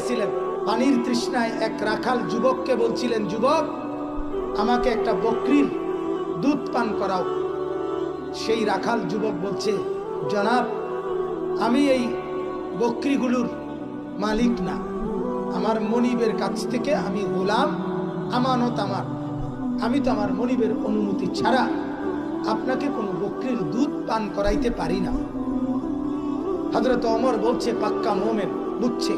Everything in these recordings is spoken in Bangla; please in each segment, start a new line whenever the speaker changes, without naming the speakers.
আসছিলেন, পানির তৃষ্ণায় এক রাখাল যুবককে বলছিলেন, যুবক আমাকে একটা বকরির দুধ পান করাও। সেই রাখাল যুবক বলছে, জনাব আমি এই বকরিগুলোর মালিক না, আমার মনিবের কাছ থেকে আমি গোলাম, আমানত আমার, আমি তো আমার মনিবের অনুমতি ছাড়া আপনাকে কোনো বকরির দুধ পান করাইতে পারি না। হযরত ওমর বলছে পাক্কা মোমেন, বুঝছে।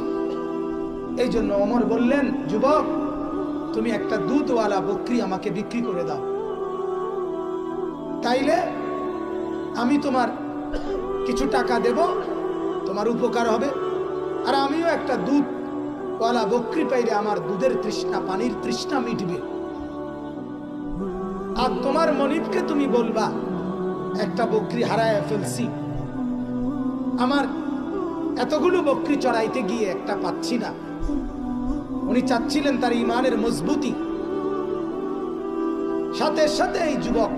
এই জন্য ওমর বললেন, যুবক তুমি একটা দুধওয়ালা বকরি আমাকে বিক্রি করে দাও, তাইলে আমি তোমার কিছু টাকা দেব, তোমার উপকার হবে, আর আমিও একটা দুধওয়ালা বকরি পাইলে আমার দুধের তৃষ্ণা, পানির তৃষ্ণা মিটবে। আর তোমার মনিবকে তুমি বলবা একটা বকরি হারায় ফেলছি, আমার এতগুলো বকরি চড়াইতে গিয়ে একটা পাচ্ছি না। উনি চাচ্ছিলেন তার ঈমানের মজবুতি। সাথে সাথে এই যুবক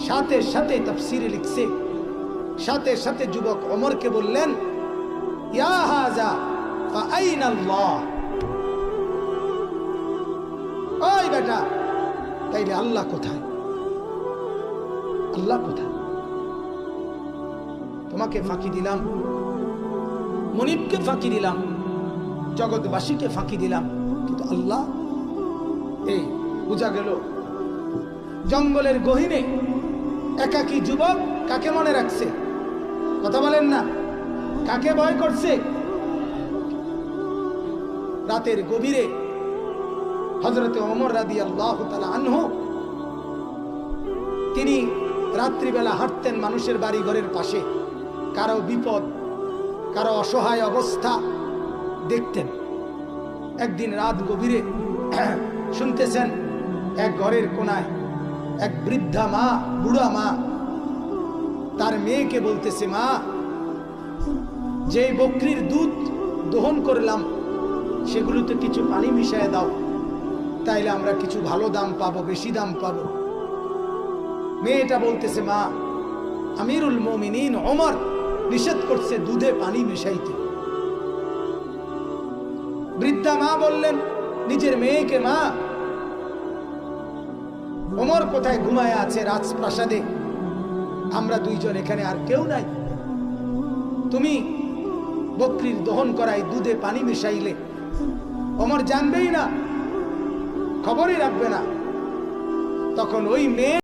সাথে সাথে তাফসীরে লিখছে, সাথে সাথে যুবক ওমরকে বললেন, ইয়া হাযা ফাআইনা আল্লাহ, ওই বেটা তাইলে আল্লাহ কোথায়? আল্লাহ কোথায়? তোমাকে ফাঁকি দিলাম, মনিবকে ফাঁকি দিলাম, জগৎবাসীকে ফাঁকি দিলাম, কিন্তু আল্লাহ? এই বোঝা গেল জঙ্গলের গহীনে একাকী যুবক কাকে মনে রাখছে? কথা বলেন না, কাকে ভয় করছে? রাতের গভীরে হযরতে ওমর রাদিয়াল্লাহু তাআলা আনহু তিনি রাত্রিবেলা হাঁটতেন মানুষের বাড়ি ঘরের পাশে, কারো বিপদ, কারো অসহায় অবস্থা দেখতেন। একদিন রাত গভীরে শুনতেছেন এক ঘরের কোনায় এক বৃদ্ধা মা, বুড়া মা তার মেয়েকে বলতেছে, মা যে বকরির দুধ দহন করলাম সেগুলোতে কিছু পানি মিশিয়ে দাও, তাইলে আমরা কিছু ভালো দাম পাবো, বেশি দাম পাবো। মেয়েটা বলতেছে, মা আমিরুল মুমিনিন ওমর নিষেধ করছে দুধে পানি মিশাইতে। বৃদ্ধা মা বললেন নিজের মেয়েকে, মা ওমর কোথায় ঘুমায় আছে রাজপ্রাসাদে, আমরা দুইজন এখানে, আর কেউ নাই, তুমি বকরির দহন করাই দুধে পানি মিশাইলে ওমর জানবেই না, খবরই রাখবে না। তখন ওই মেয়ে